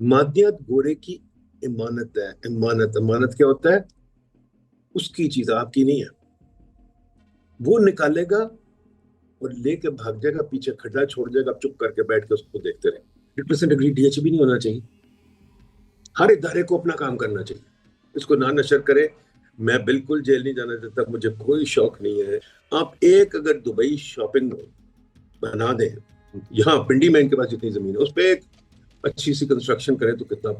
मादियत गोरे की इमानत है। इमानत, अमानत क्या होता है? उसकी चीज आपकी नहीं है। वो निकालेगा और लेके भाग जाएगा, पीछे खड्डा छोड़ जाएगा, आप चुप करके बैठ के उसको देखते रहे। 100% अग्री, डीएच भी नहीं होना चाहिए। हर इदारे को अपना काम करना चाहिए, इसको ना नशर करे। मैं बिल्कुल जेल नहीं जाना चाहता, मुझे कोई शौक नहीं है। आप एक अगर दुबई शॉपिंग बना दें, यहाँ पिंडी में इनके पास जितनी जमीन है उस पर एक अच्छी सी कंस्ट्रक्शन करें तो कितना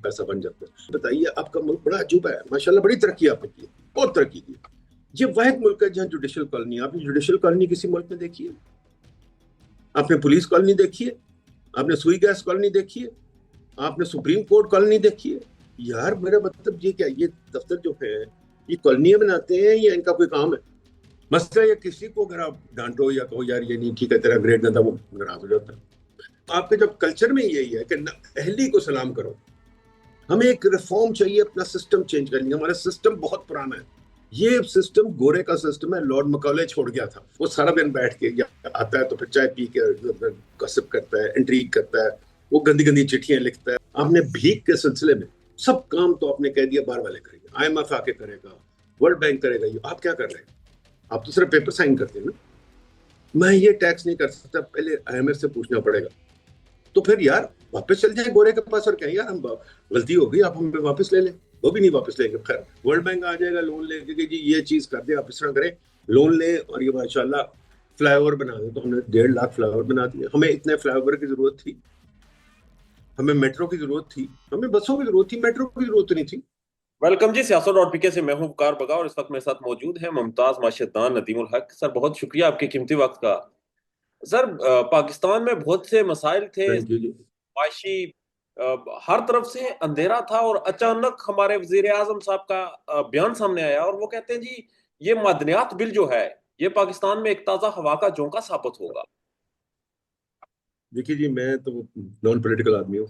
पैसा बन जाता है। बताइए, आपका मुल्क बड़ा अजूबा है, माशाल्लाह बड़ी तरक्की आपने की है, बहुत तरक्की की। ये वाहिद मुल्क है जहाँ जुडिशल कॉलोनी, आपने जुडिशल कॉलोनी किसी मुल्क में देखी है? आपने पुलिस कॉलोनी देखी है? आपने सुई गैस कॉलोनी देखी है? आपने सुप्रीम कोर्ट कॉलोनी देखी है? यार मेरा मतलब ये क्या, ये दफ्तर जो है ये कॉलोनियां बनाते हैं या इनका कोई काम है? मसला ये, किसी को अगर आप डांटो या कहो यार ये नहीं ठीक है, तेरा ग्रेड गंदा, वो नाराज हो जाता है। आपके जब कल्चर में यही है कि अहली को सलाम करो। हमें एक रिफॉर्म चाहिए, अपना सिस्टम चेंज कर लिया, हमारा सिस्टम बहुत पुराना है। ये सिस्टम गोरे का सिस्टम है, लॉर्ड मकौले छोड़ गया था। वो सारा दिन बैठ के आता है तो फिर चाय पी के गसिप करता है, इंट्रीग करता है, वो गंदी गंदी चिट्ठियां लिखता है। आपने भीख के सिलसिले में सब काम तो आपने कह दिया बाहर वाले करेंगे, IMF आके करेगा, वर्ल्ड बैंक करेगा, ये आप क्या कर रहे हैं? आप तो सिर्फ पेपर साइन करते हैं ना। मैं ये टैक्स नहीं कर सकता, पहले IMF से पूछना पड़ेगा। तो फिर यार वापस चल जाए गोरे के पास और कहें यार हम गलती हो गई, आप हमें वापस ले लें। वो भी नहीं वापस लेंगे। खैर वर्ल्ड बैंक आ जाएगा लोन लेके कि जी ये चीज कर दे, आप इस तरह करें, लोन ले और ये माशाल्लाह फ्लाईओवर बना दे। तो हमने 1.5 लाख फ्लाईओवर बना दिए। हमें इतने फ्लाईओवर की जरूरत थी? हमें मेट्रो की जरूरत थी? हमें बसों की जरूरत थी, मेट्रो की जरूरत नहीं थी। वेलकम जी, सियासत डॉट पीके से मैं हूं वकार बगा और इस वक्त मेरे साथ मौजूद है मुमताज माशदान नदीमुल हक। सर बहुत शुक्रिया आपके कीमती वक्त का। सर पाकिस्तान में बहुत से मसाइल थे, थैंक यू जी। माशी, हर तरफ से अंधेरा था और अचानक हमारे वजीर आजम साहब का बयान सामने आया और वो कहते हैं जी ये मादनियात बिल जो है ये पाकिस्तान में एक ताज़ा हवा का झोंका साबित होगा। देखिए जी, मैं तो नॉन पॉलिटिकल आदमी हूँ,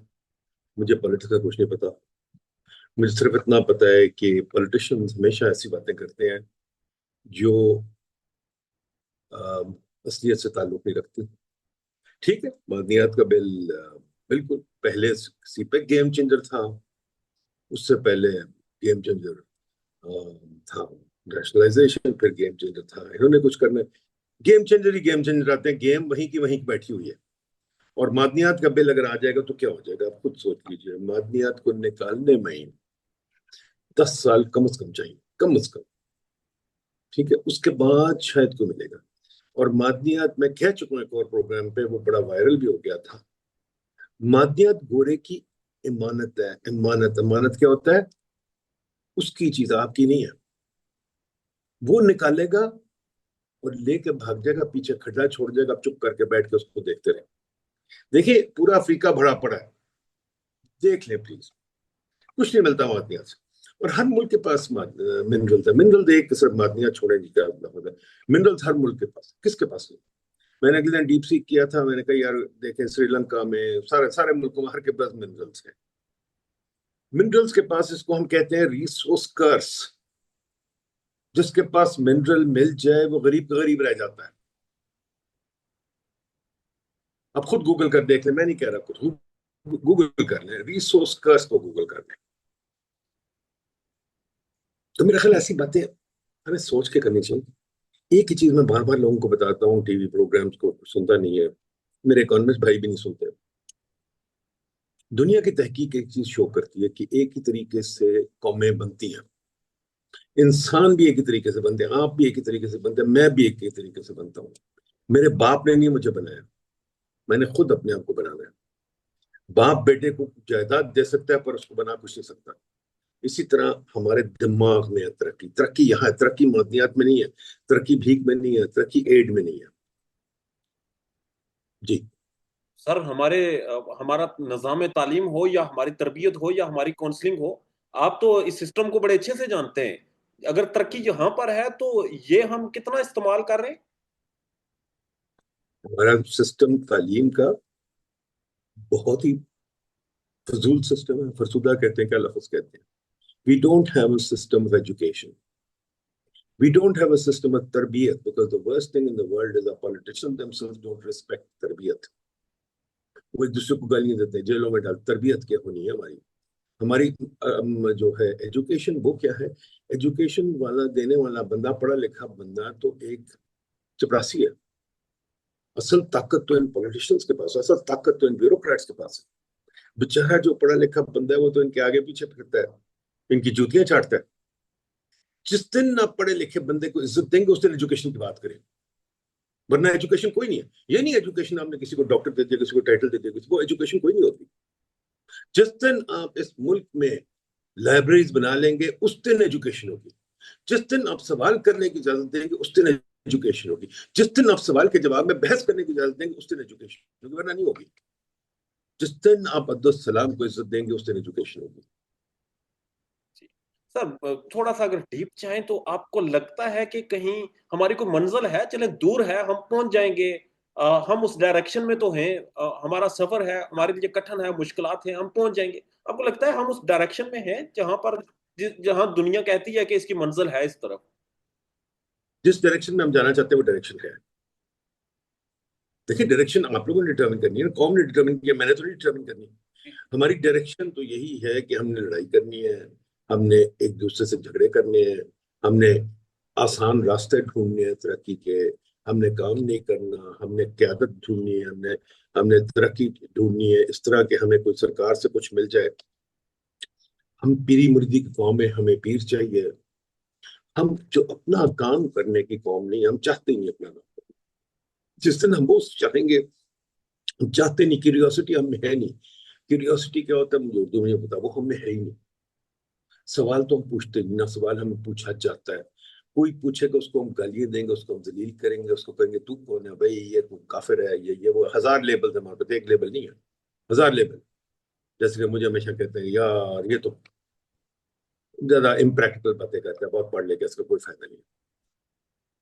मुझे पॉलिटिक्स का कुछ नहीं पता। मुझे सिर्फ इतना पता है कि पॉलिटिशियंस हमेशा ऐसी बातें करते हैं जो अ, असलियत से ताल्लुक नहीं रखती। ठीक है, मादनियात का बिल बिल्कुल पहले किसी पे गेम चेंजर था। उससे पहले गेम चेंजर था रैशनलाइजेशन, फिर गेम चेंजर था इन्होंने कुछ करना है। गेम चेंजर ही गेम चेंजर आते हैं, गेम वहीं की वहीं बैठी हुई है। और मादनियात का बिल अगर आ जाएगा तो क्या हो जाएगा, आप खुद सोच लीजिए। मादनियात को निकालने में ही 10 साल कम से कम चाहिए, कम से कम। ठीक है, उसके बाद शायद को मिलेगा। और मादनियात मैं कह चुका हूँ एक और प्रोग्राम पे, वो बड़ा वायरल भी हो गया था। मादनियात गोरे की इमानत है। इमानत, अमानत क्या होता है? उसकी चीज आपकी नहीं है। वो निकालेगा और लेके भाग जाएगा, पीछे खड्डा छोड़ जाएगा, आप चुप करके बैठ के उसको देखते रहे। देखिए पूरा अफ्रीका भरा पड़ा है, देख ले प्लीज। कुछ नहीं मिलता मादनिया से। और हर मुल्क के पास मिनरल है। मिनरल देख के सिर्फ मादनिया छोड़ेगी क्या मतलब है? मिनरल्स हर मुल्क के पास, किसके पास नहीं? मैंने अगले दिन डीप सीक किया था, मैंने कहा यार देखें श्रीलंका में, सारे सारे मुल्कों में हर के पास मिनरल्स है। मिनरल्स के पास, इसको हम कहते हैं रिसोर्स कर्स। जिसके पास मिनरल मिल जाए वो गरीब का गरीब रह जाता है। आप खुद गूगल कर देख लें, मैं नहीं कह रहा, खुद गूगल कर लें, रिसोर्स कर्स को गूगल कर लें। तो मेरा ख्याल ऐसी बातें हमें सोच के करनी चाहिए। एक ही चीज मैं बार बार लोगों को बताता हूँ, टीवी प्रोग्राम्स को सुनता नहीं है, मेरे इकोनॉमिस्ट भाई भी नहीं सुनते। दुनिया की तहकीक एक चीज शो करती है कि एक ही तरीके से कौमें बनती हैं, इंसान भी एक ही तरीके से बनते हैं, आप भी एक ही तरीके से बनते हैं, मैं भी एक ही तरीके से बनता हूँ। मेरे बाप ने नहीं मुझे बनाया, मैंने खुद अपने आप को बनाना है। बाप बेटे को जायदाद दे सकता है पर उसको बना कुछ नहीं सकता। इसी तरह हमारे दिमाग में है तरक्की। तरक्की यहाँ है, तरक्की मादनियात में नहीं है, तरक्की भीख में नहीं है, तरक्की एड में नहीं है। जी। सर हमारा निज़ाम तालीम हो या हमारी तरबियत हो या हमारी काउंसलिंग हो, आप तो इस सिस्टम को बड़े अच्छे से जानते हैं। अगर तरक्की यहाँ पर है तो ये हम कितना इस्तेमाल कर रहे हैं। हमारा सिस्टम तालीम का बहुत ही फजूल सिस्टम है। फरसुदा कहते हैं, क्या लफ्ज कहते हैं? We don't have a system of education, we don't have a system of तरबियत, because the worst thing in the world is a politician themselves don't respect तरबियत। वो एक दूसरे को गालियां देते हैं, जेलों में डाल। तरबियत क्या होनी है हमारी? हमारी जो है एजुकेशन, वो क्या है? एजुकेशन वाला देने वाला बंदा, पढ़ा लिखा बंदा तो एक चपरासी है। असल ताकत तो इन पॉलिटिशियंस के पास है, असल ताकत तो इन ब्यूरोक्रेट्स के पास है। बेचारा जो पढ़ा लिखा बंदा है वो तो इनके आगे पीछे फिरता है, इनकी जूतियां चाटता है। जिस दिन आप पढ़े लिखे बंदे को इज्जत देंगे उस दिन एजुकेशन की बात करें, वरना एजुकेशन कोई नहीं है। ये नहीं एजुकेशन आपने किसी को डॉक्टर दे दिया, किसी को टाइटल दे दिया, किसी को, एजुकेशन कोई नहीं होती। जिस दिन आप इस मुल्क में लाइब्रेरीज बना लेंगे उस दिन एजुकेशन होगी। जिस दिन आप सवाल करने की इजाजत देंगे उस दिन एजुकेशन होगी। जिस दिन आप सवाल के जवाब में बहस करने की इजाजत देंगे उस दिन एजुकेशन होगी, वरना नहीं होगी। जिस दिन आप अब्दुल सलाम को इज्जत देंगे उस दिन एजुकेशन होगी। सर थोड़ा सा अगर डीप चाहें तो आपको लगता है कि कहीं हमारी कोई मंजिल है, चले दूर है, हम पहुंच जाएंगे, हम उस डायरेक्शन में तो हैं, हमारा सफर है, हमारे लिए कठिन है, मुश्किलात हैं, हम पहुंच जाएंगे? आपको लगता है हम उस डायरेक्शन में हैं जहां पर जहां दुनिया कहती है कि इसकी मंजिल है इस तरफ? जिस डायरेक्शन में हम जाना चाहते हैं वो डायरेक्शन क्या है? देखिए, डायरेक्शन आप लोगों ने डिटर्मिन करनी है, कौम ने डिटर्मिन किया, मैंने तो नहीं डिटर्मिन करनी। हमारी डायरेक्शन तो यही है कि हमने लड़ाई करनी है, हमने एक दूसरे से झगड़े करने हैं, हमने आसान रास्ते ढूंढने हैं तरक्की के, हमने काम नहीं करना, हमने क्यादत ढूंढनी है, हमने हमने तरक्की ढूंढनी है इस तरह के हमें कोई सरकार से कुछ मिल जाए। हम पीरी मुर्दी की कौम है, हमें पीर चाहिए। हम जो अपना काम करने की कौम नहीं, हम चाहते ही नहीं अपना काम। जिस दिन हम वो चाहेंगे, हम चाहते नहीं, क्यूरियोसिटी हमें है नहीं। क्यूरियोसिटी क्या होता है मुझे उर्दू में नहीं पता, वो हमें है ही नहीं। सवाल तो हम पूछते नहीं ना, सवाल हमें पूछा जाता है। कोई पूछेगा उसको हम गालियां देंगे, उसको हम जलील करेंगे, उसको कहेंगे तू कौन है भाई, ये तू काफिर है, ये वो, हजार लेबल है हमारे पास, एक लेबल नहीं है, हजार लेबल। जैसे कि मुझे हमेशा कहते हैं यार ये तो ज्यादा इम्प्रैक्टिकल बातें करता है, बहुत पढ़ लेके इसका कोई फायदा नहीं है।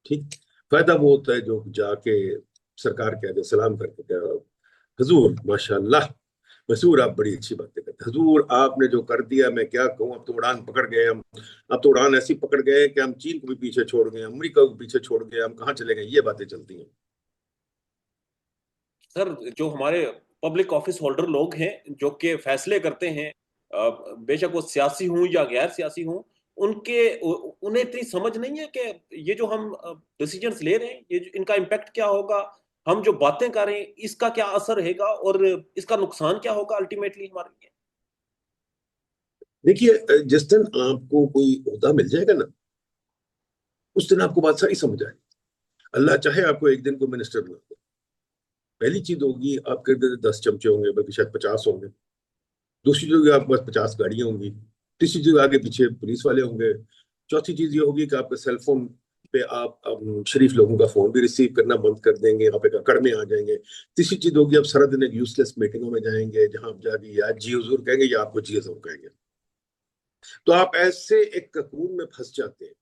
ठीक, फायदा वो होता है जो जाके सरकार के आगे सलाम करके कह, हजूर माशाल्लाह, मसूर आप बड़ी अच्छी बातें करते हैं, हजूर आपने जो कर दिया मैं क्या कहूँ, अब तो उड़ान पकड़ गए हम। अब तो उड़ान ऐसी पकड़ गए कि हम चीन को भी पीछे छोड़ गए, अमेरिका को पीछे छोड़ गए, हम कहाँ चले गए, ये बातें चलती हैं। सर जो हमारे पब्लिक ऑफिस होल्डर लोग हैं जो कि फैसले करते हैं, बेशक वो सियासी हूं या गैर सियासी हूं, उन्हें इतनी समझ नहीं है कि ये जो हम डिसीजंस ले रहे हैं, इनका इम्पैक्ट क्या होगा, हम जो बातें कर रहे हैं इसका क्या असर रहेगा और इसका नुकसान क्या होगा अल्टीमेटली हमारे लिए? देखिए, जिस दिन आपको कोई ओहदा मिल जाएगा ना, उस दिन आपको बात सारी समझ आएगी। अल्लाह चाहे आपको एक दिन को मिनिस्टर बना दे, पहली चीज होगी आपके इधर 10 चमचे होंगे, बल्कि शायद 50 होंगे। दूसरी चीज होगी आपके पास 50 गाड़ियां होंगी। तीसरी चीज आगे पीछे पुलिस वाले होंगे। चौथी चीज ये होगी कि आपके सेलफोन पे आप शरीफ लोगों का फोन भी रिसीव करना बंद कर देंगे, आप एक अकड़ में आ जाएंगे। तीसरी चीज होगी आप सारा दिन एक यूजलेस मीटिंगों में जाएंगे, जहां आप जाके या जी हुजूर कहेंगे या आपको जी हजूर कहेंगे। तो आप ऐसे एक ककून में फंस जाते हैं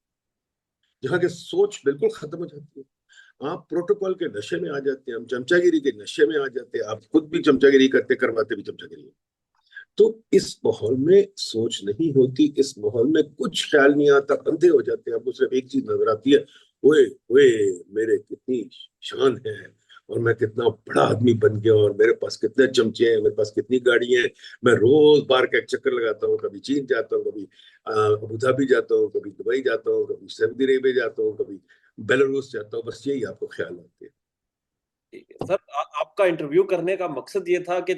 जहाँ की सोच बिल्कुल खत्म हो जाती है। आप प्रोटोकॉल के नशे में आ जाते हैं, हम चमचागिरी के नशे में आ जाते हैं, आप खुद भी चमचागिरी करते करवाते भी चमचागिरी। तो इस माहौल में सोच नहीं होती, इस माहौल में कुछ ख्याल नहीं आता, अंधे हो जाते हैं। आपको सिर्फ एक चीज नजर आती है, ओए ओए मेरे कितनी शान है, और मैं कितना बड़ा आदमी बन गया, और मेरे पास कितने चमचे हैं, मेरे पास कितनी गाड़ियां हैं। मैं रोज बार का एक चक्कर लगाता हूँ, कभी चीन जाता हूँ, कभी अबू धाबी जाता हूँ, कभी दुबई जाता हूँ, कभी सऊदी अरेबिया जाता हूँ, कभी बेलारूस जाता हूँ। बस यही आपको ख्याल आते हैं। सर आपका इंटरव्यू करने का मकसद ये था कि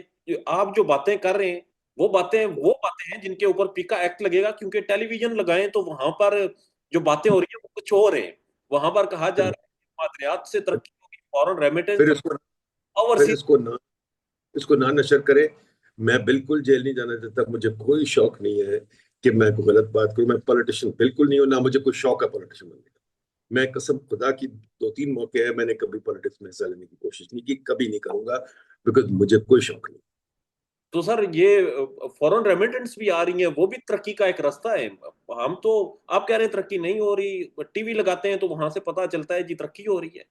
आप जो बातें कर रहे हैं वो बातें हैं जिनके ऊपर पीका एक्ट लगेगा, क्योंकि टेलीविजन लगाएं तो वहां पर जो बातें हो रही है वो कुछ और है। वहां पर कहा जा फिर रहा है कि मादरियात से तरक्की होगी, फॉरेन रेमिटेंस फिर इसको बढ़ेगा, फिर ओवरसीज। इसको ना नशर करे। मैं बिल्कुल जेल नहीं जाना चाहता, मुझे कोई शौक नहीं है कि मैं कोई गलत बात करूं। मैं पॉलिटिशियन बिल्कुल नहीं हूं, ना मुझे कोई शौक है पॉलिटिशियन बनने का। मैं कसम खुदा की, 2-3 मौके हैं, मैंने कभी पॉलिटिक्स में हिस्सा लेने की कोशिश नहीं की, कभी नहीं करूंगा, बिकॉज मुझे कोई शौक नहीं। तो सर ये फॉरेन रेमिटेंस भी आ रही है, वो भी तरक्की का एक रास्ता है। हम तो, आप कह रहे हैं तरक्की नहीं हो रही, टीवी लगाते हैं तो वहां से पता चलता है जी तरक्की हो रही है।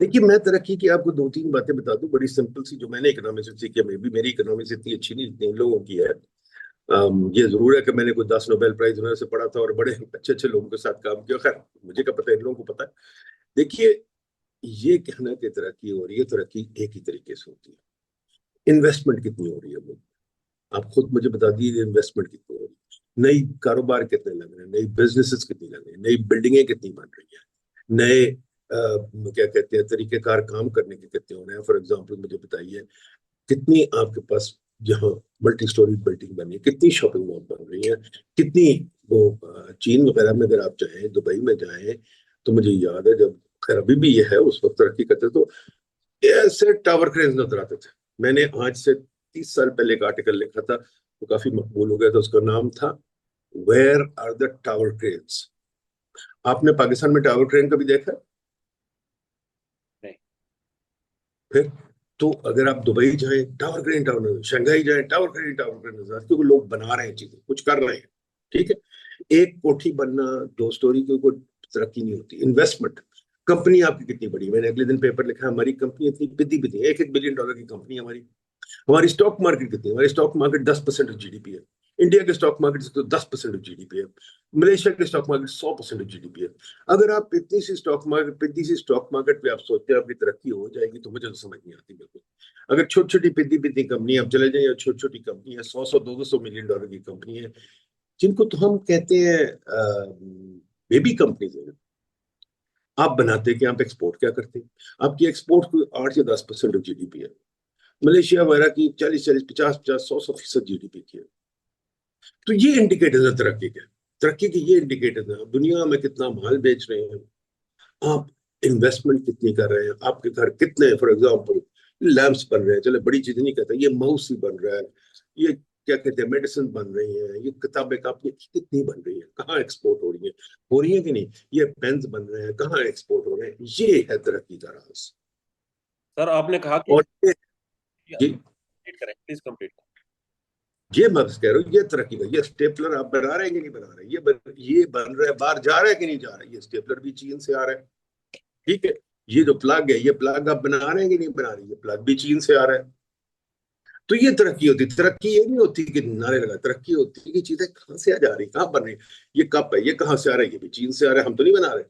देखिए, मैं तरक्की की आपको 2-3 बातें बता दूं, बड़ी सिंपल सी, जो मैंने इकोनॉमिक्स से सीखी है। मे भी मेरी इकोनॉमिक्स इतनी अच्छी नहीं जितनी इन लोगों की है। ये जरूर है कि मैंने कोई 10 नोबेल प्राइज उन्होंने से पढ़ा था और बड़े अच्छे अच्छे लोगों के साथ काम किया। खैर, मुझे क्या पता, इन लोगों को पता है। देखिए, ये कहना कि तरक्की हो रही है, तरक्की एक ही तरीके से होती है। इन्वेस्टमेंट कितनी हो रही है वो, आप खुद मुझे बता दीजिए इन्वेस्टमेंट कितनी हो रही है, नई कारोबार कितने लग रहे हैं, नई बिजनेसेस कितनी लग रही है, नई बिल्डिंगें कितनी बन रही हैं, नए क्या कहते हैं तरीकेकार काम करने के कितने हो रहे हैं। फॉर एग्जाम्पल मुझे बताइए कितनी आपके पास यहाँ मल्टी स्टोरी बिल्डिंग बनी है, कितनी शॉपिंग मॉल बन रही है, कितनी वो चीन वगैरह में अगर आप जाएं, दुबई में जाएं, तो मुझे याद है जब, खैर अभी भी ये है, उस वक्त तरक्की करते तो ऐसे टावर क्रेन्स नजर आते थे। मैंने आज से 30 साल पहले एक आर्टिकल लिखा था, वो काफी मकबूल हो गया था, उसका नाम था where are the tower cranes. आपने पाकिस्तान में टावर क्रेन कभी देखा? नहीं। फिर तो अगर आप दुबई जाएं टावर क्रेन, टावर, शंघाई जाएं टावर क्रेन, टावर क्रेन नजर आते, क्योंकि लोग बना रहे हैं चीजें, कुछ कर रहे हैं। ठीक है, एक कोठी बनना, 2 स्टोरी की कोई तरक्की नहीं होती। इन्वेस्टमेंट, कंपनी आपकी कितनी बड़ी है, मैंने अगले दिन पेपर लिखा हमारी कंपनी इतनी पिद्दी पिद्दी, $1-1 बिलियन की कंपनी है हमारी। हमारी स्टॉक मार्केट कितनी है, हमारी स्टॉक मार्केट 10% ऑफ जीडीपी है। इंडिया के स्टॉक मार्केट तो 10% ऑफ जीडीपी है। मलेशिया के स्टॉक मार्केट 100% ऑफ जीडीपी है। अगर आप इतनी सी स्टॉक मार्केट, इतनी सी स्टॉक मार्केट पे आप सोचते हैं आपकी तरक्की हो जाएगी, तो मुझे तो समझ नहीं आती बिल्कुल। अगर छोटी छोटी पिद्दी पिद्दी कंपनी आप चले जाइए, छोटी छोटी कंपनी है, 100-100 200 मिलियन डॉलर की कंपनी है, जिनको तो हम कहते हैं बेबी कंपनीज है। आप बनाते कि आप एक्सपोर्ट क्या करते? आपकी एक्सपोर्ट को 8 या 10% ऑफ जीडीपी है। मलेशिया वगैरह की 40-40, 50-50, 100-100% जीडीपी की है। तो ये इंडिकेटर्स है तरक्की के, तरक्की के ये इंडिकेटर्स है। दुनिया में कितना माल बेच रहे हैं आप, इन्वेस्टमेंट कितनी कर रहे हैं, आपके घर कितने, फॉर एग्जाम्पल लैंप्स बन रहे हैं, चले बड़ी चीज नहीं कहता, ये माउस ही बन रहा है, ये क्या कहते हैं मेडिसिन बन रही है, ये किताबें कापी कितनी बन रही है, कहाँ एक्सपोर्ट हो रही है कि नहीं, ये पेन्स बन रहे हैं, कहाँ एक्सपोर्ट हो रहे हैं, ये है तरक्की का राज। सर आपने कहा कि और ये कंप्लीट करें, प्लीज कंप्लीट करें। ये मैं बस कह रहा हूँ, ये तरक्की का, ये स्टेपलर आप बना रहे हैं कि नहीं बना रहे, ये बन रहा है, बाहर जा रहा है कि नहीं जा रहा है, ये स्टेपलर भी चीन से आ रहा है। ठीक है, ये जो प्लग है, ये प्लग आप बना रहे हैं कि नहीं बना रहे, ये प्लग भी चीन से आ रहा है। तो ये तरक्की होती है। तरक्की ये नहीं होती कि नारे लगा, तरक्की होती है कि चीजें कहाँ से आ जा रही, कहाँ बन रही, ये कप है, ये कहाँ से आ रहा है, ये भी चीन से आ रहा है, हम तो नहीं बना रहे।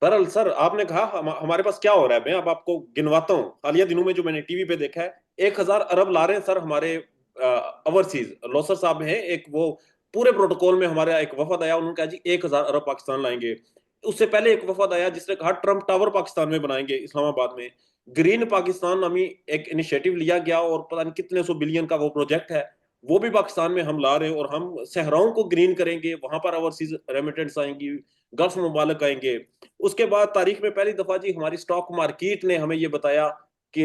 सरल सर, आपने कहा हमारे पास क्या हो रहा है, मैं अब आपको गिनवाता हूँ। हालिया दिनों में जो मैंने टीवी पे देखा है, 1,000 अरब ला रहे हैं सर हमारे ओवरसीज। लोसर साहब हैं एक, वो पूरे प्रोटोकॉल में हमारे एक वफद आया, उन्होंने कहा जी 1,000 अरब पाकिस्तान लाएंगे। उससे पहले एक वफद आया जिसने कहा ट्रम्प टावर पाकिस्तान में बनाएंगे, इस्लामाबाद में। ग्रीन पाकिस्तान नामी एक इनिशिएटिव लिया गया और पता नहीं कितने सौ बिलियन का वो प्रोजेक्ट है, वो भी पाकिस्तान में हम ला रहे हैं। और हम सहराओं को ग्रीन करेंगे, वहां पर ओवरसीज रेमिटेंस आएंगी, गल्फ मुबालक आएंगे। उसके बाद तारीख में पहली दफा जी हमारी स्टॉक मार्केट ने हमें ये बताया कि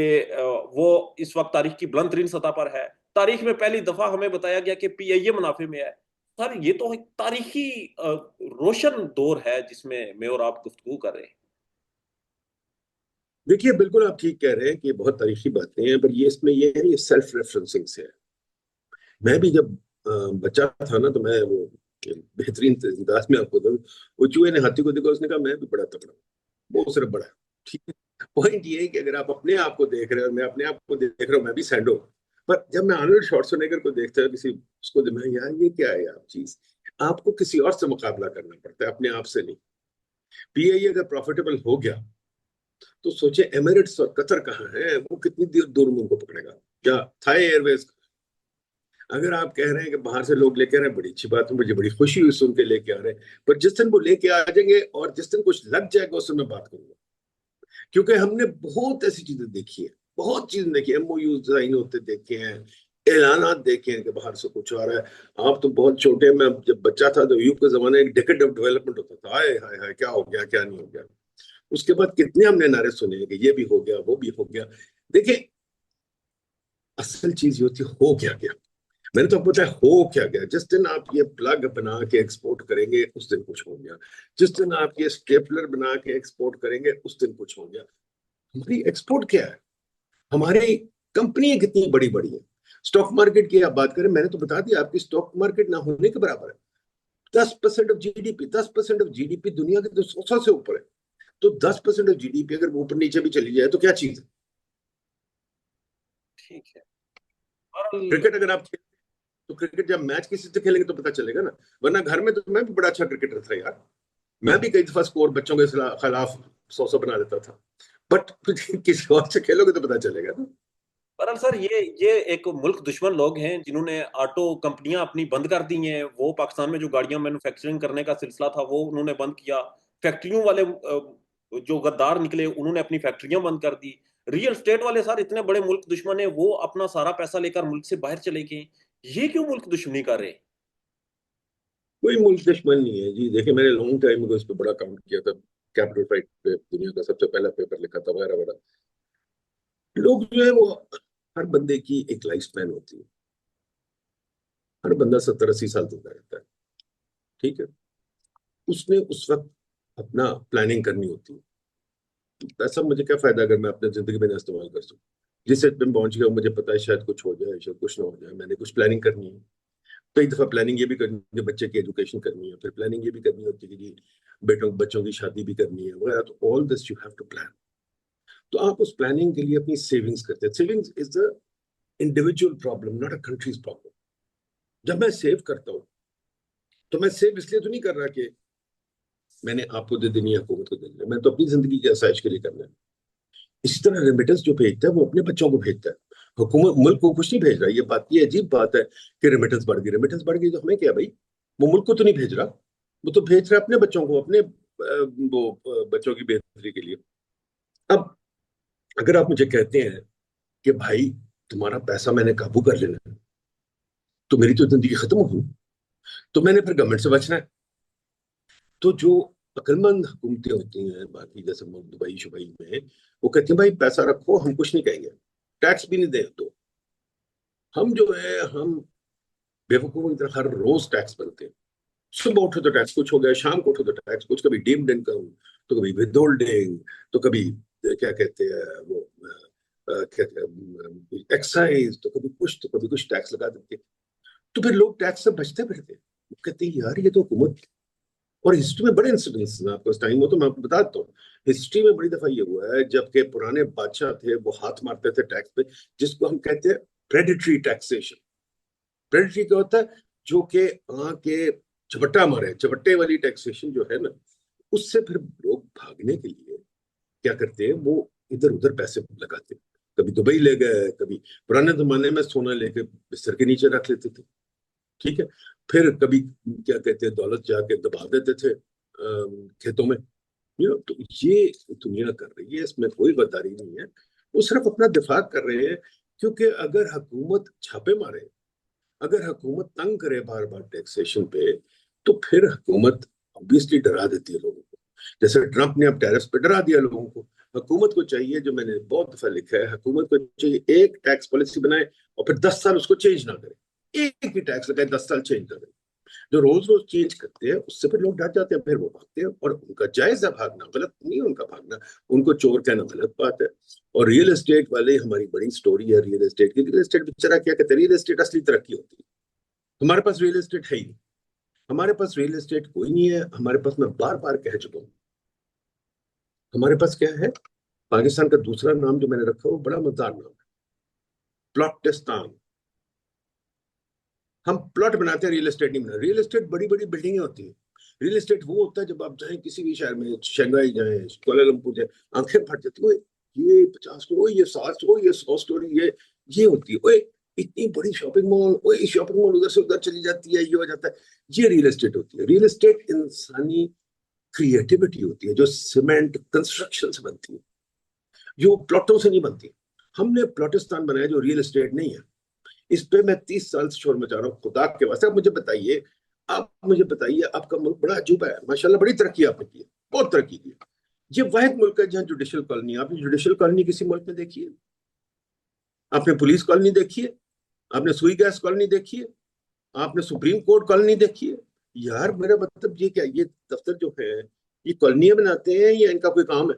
वो इस वक्त तारीख की बुलंद तरीन सतह पर है। तारीख में पहली दफा हमें बताया गया कि पीआईए मुनाफे में है। सर ये तो एक तारीखी रोशन दौर है जिसमें मैं और आप गुफ्तगू कर रहे हैं। देखिए बिल्कुल आप ठीक कह रहे हैं कि ये बहुत तारीखी बातें हैं, पर ये इसमें ये है, ये सेल्फ रेफरेंसिंग से है। मैं भी जब बच्चा था ना, तो मैं वो बेहतरीन अंदाज में आपको बताऊं, वो चूहे ने हाथी को देखा, उसने कहा मैं भी बड़ा तगड़ा, वो सिर्फ बड़ा है। ठीक है, पॉइंट ये है कि अगर आप अपने आप को देख रहे हो और मैं अपने आप को देख रहा हूँ, मैं भी सैंडो। पर जब मैं आर्नल्ड श्वार्ज़नेगर को देखता हूँ किसी, उसको मैं, यार ये क्या है यार चीज, आपको किसी और से मुकाबला करना पड़ता है, अपने आप से नहीं। पीआई अगर प्रॉफिटेबल हो गया, तो सोचे एमिरेट्स और कतर कहाँ है, वो कितनी देर दूर में उनको पकड़ेगा, या थाई एयरवेज। अगर आप कह रहे हैं कि बाहर से लोग लेके आ रहे हैं, बड़ी अच्छी बात है, मुझे बड़ी खुशी हुई सुन के लेके आ रहे हैं, पर जिस दिन वो लेके आ जाएंगे और जिस दिन कुछ लग जाएगा, उस दिन मैं बात करूंगा। क्योंकि हमने बहुत ऐसी चीजें देखी है, बहुत चीजें देखी, एमओयू साइन होते देखे हैं, ऐलानात देखे हैं कि बाहर से कुछ आ रहा है। आप तो बहुत छोटे, मैं जब बच्चा था तो यूप के जमाने एक डेकेड ऑफ डेवलपमेंट होता था, हाय हाय हाय क्या हो गया क्या नहीं हो गया। उसके बाद कितने हमने नारे सुने हैं कि ये भी हो गया वो भी हो गया। देखिए असल चीज ये होती है हो क्या गया। मैंने तो आपको बताया हो क्या गया, जिस दिन आप ये प्लग बना के एक्सपोर्ट करेंगे उस दिन कुछ हो गया, जिस दिन आप ये स्टेपलर बना के एक्सपोर्ट करेंगे उस दिन कुछ हो गया। हमारी एक्सपोर्ट क्या है, हमारी कंपनियां कितनी बड़ी बड़ी है। स्टॉक मार्केट की आप बात करें, मैंने तो बता दिया आपकी स्टॉक मार्केट ना होने के बराबर है। 10% ऑफ जीडीपी, 10% ऑफ जीडीपी दुनिया के तो 100 से ऊपर है। तो 10% ऑफ जीडीपी अगर ऊपर नीचे भी चली जाए तो क्या चीज है। ठीक है। और क्रिकेट अगर आप, तो क्रिकेट जब मैच किसी से खेलेंगे तो पता चलेगा ना। वरना घर में तो मैं भी बड़ा अच्छा क्रिकेटर था यार, मैं भी कई दफा स्कोर बच्चों के खिलाफ 100-100 बना देता था। बट किसी और से खेलोगे तो पता चलेगा ना। पर सर ये एक मुल्क दुश्मन लोग हैं जिन्होंने ऑटो कंपनियां अपनी बंद कर दी हैं। वो पाकिस्तान में जो गाड़ियां मैन्युफैक्चरिंग करने का सिलसिला था वो उन्होंने बंद किया। फैक्ट्रियों वाले जो गद्दार निकले उन्होंने अपनी फैक्ट्रियां बंद कर दी। रियल स्टेट वाले सर इतने बड़े मुल्क दुश्मन है, वो अपना सारा पैसा लेकर मुल्क से बाहर चले गए। ये क्यों मुल्क दुश्मनी कर रहे हैं? कोई मुल्क दुश्मन नहीं है जी। देखिए, मैंने लॉन्ग टाइम को इस पे बड़ा काम किया था। कैपिटल फाइट पे दुनिया का सबसे पहला पेपर लिखा था वगैरह वगैरह। लोग जो है वो, हर बंदे की एक लाइफ स्पैन होती है। हर बंदा 70-80 साल जिंदा रहता है, ठीक है। उसने उस वक्त अपना प्लानिंग करनी होती है। पैसा मुझे क्या फायदा अगर मैं अपने जिंदगी में ना इस्तेमाल कर सकूं। जिस एज पे मैं पहुंच गया मुझे पता है शायद कुछ हो जाए, शायद कुछ ना हो जाए। मैंने कुछ प्लानिंग करनी है। कई दफा प्लानिंग ये भी करनी है कि बच्चे की एजुकेशन करनी है, फिर प्लानिंग ये भी करनी होती है कि जी बेटों बच्चों की शादी भी करनी है वगैरह। तो all this you have to plan. तो आप उस प्लानिंग के लिए अपनी सेविंग्स करते हैं। Savings is the individual problem, not a countries problem. जब मैं सेव करता हूँ तो मैं सेव इसलिए तो नहीं कर रहा कि मैंने आपको दे देनी है, हुकूमत को दे देनी है। मैं तो अपनी जिंदगी की आसाइश के लिए करना है। इसी तरह रेमिटेंस जो भेजता है वो अपने बच्चों को भेजता है। हुकूमत मुल्क को कुछ नहीं भेज रहा। ये बात, ये अजीब बात है कि रेमिटेंस बढ़ गई। रेमिटेंस बढ़ गई तो हमें क्या भाई? वो मुल्क को तो नहीं भेज रहा, वो तो भेज रहा है अपने बच्चों को, अपने बच्चों की बेहतरी के लिए। अब अगर आप मुझे कहते हैं कि भाई तुम्हारा पैसा मैंने काबू कर लेना है, तो मेरी तो जिंदगी खत्म होगी। तो मैंने फिर गवर्नमेंट से बचना है। तो जो अक्लमंद हुकूमतें होती हैं बाकी जैसे दुबई शुबई में, वो कहती हैं भाई पैसा रखो, हम कुछ नहीं कहेंगे, टैक्स भी नहीं दें। तो हम जो है, हम बेवकूफों की तरह हर रोज टैक्स भरते हैं। सुबह उठो तो टैक्स कुछ हो गया, शाम को उठो तो टैक्स कुछ, कभी डीम्ड इनकम, तो कभी विदहोल्डिंग, तो कभी क्या कहते हैं वो एक्साइज, तो कभी कुछ, तो कभी कुछ टैक्स लगा देते हैं। तो फिर लोग टैक्स से बचते फिरते हैं। वो कहते हैं यार ये तो हुकूमत। और हिस्ट्री में बड़े इंसिडेंट्स हैं, आपको टाइम हो तो मैं आपको बता देता हूँ। हिस्ट्री में बड़ी दफा ये हुआ है जबकि पुराने बादशाह थे वो हाथ मारते थे टैक्स पे, जिसको हम कहते हैं प्रेडिटरी टैक्सेशन। प्रेडिटरी क्या होता है? जो कि आके झपट्टा मारे, झपट्टे वाली टैक्सेशन जो है ना, उससे फिर लोग भागने के लिए क्या करते हैं, वो इधर उधर पैसे लगाते हैं। कभी दुबई ले गए, कभी पुराने जमाने में सोना लेके बिस्तर के नीचे रख लेते थे, ठीक है। फिर कभी क्या कहते हैं, दौलत जाके दबा देते थे खेतों में। तो ये दुनिया कर रही है, इसमें कोई गद्दारी नहीं है। वो सिर्फ अपना दिफा कर रहे हैं। क्योंकि अगर हुकूमत छापे मारे, अगर हुकूमत तंग करे बार बार टैक्सेशन पे, तो फिर हुकूमत ऑब्वियसली डरा देती है लोगों को। जैसे ट्रंप ने अब टैरिफ पे डरा दिया लोगों को। हुकूमत को चाहिए, जो मैंने बहुत दफा लिखा है, हुकूमत को चाहिए एक टैक्स पॉलिसी बनाए और फिर 10 साल उसको चेंज ना करे। एक ही टैक्स लगाए, 10 साल चेंज ना करे। जो रोज रोज चेंज करते हैं उससे फिर लोग डर जाते हैं, फिर वो भागते हैं। और उनका जायज है भागना, गलत नहीं है उनका भागना। उनको चोर कहना गलत बात है। और रियल एस्टेट वाले, हमारी बड़ी स्टोरी है रियल एस्टेट की। रियल एस्टेट बेचारा क्या कहते हैं, रियल एस्टेट असली तरक्की होती है। हमारे पास रियल एस्टेट है ही नहीं। हमारे पास रियल एस्टेट कोई नहीं है हमारे पास। मैं बार बार कह चुका हूँ, हमारे पास क्या है? पाकिस्तान का दूसरा नाम जो मैंने रखा है वो बड़ा मजेदार नाम है, प्लॉटिस्तान। हम प्लॉट बनाते हैं, रियल एस्टेट नहीं बनाते। रियल एस्टेट बड़ी बड़ी बिल्डिंगें होती है। रियल एस्टेट वो होता है जब आप जाएं किसी भी शहर में, शंघाई जाएं, कुआलालंपुर जाएं, आंखें फट जाती है। ये 50 स्टोरी, ये 60 स्टोरी, ये 100 स्टोरी, ये होती है। ओए इतनी बड़ी शॉपिंग मॉल, ओए शॉपिंग मॉल उधर से उधर चली जाती है, ये हो जाता है। ये रियल एस्टेट होती है। रियल एस्टेट इंसानी क्रिएटिविटी होती है जो सीमेंट कंस्ट्रक्शन से बनती है, जो प्लॉटों से नहीं बनती। हमने प्लॉटिस्तान बनाया जो रियल एस्टेट नहीं है। इस पे मैं 30 साल से शोर मचा रहा हूँ। खुदा के वास्ते आप मुझे बताइए, आप मुझे बताइए, आपका मुल्क बड़ा अजूबा है माशाल्लाह, बड़ी तरक्की आपने की है, बहुत तरक्की की है। ये वाहिद मुल्क है जहाँ जुडिशल कॉलोनी। आपने जुडिशल कॉलोनी किसी मुल्क में देखी है? आपने पुलिस कॉलोनी देखी है? आपने सुई गैस कॉलोनी देखी है? आपने सुप्रीम कोर्ट कॉलोनी देखी है? यार मेरा मतलब ये क्या, ये दफ्तर जो है ये कॉलोनियां बनाते हैं या इनका कोई काम है?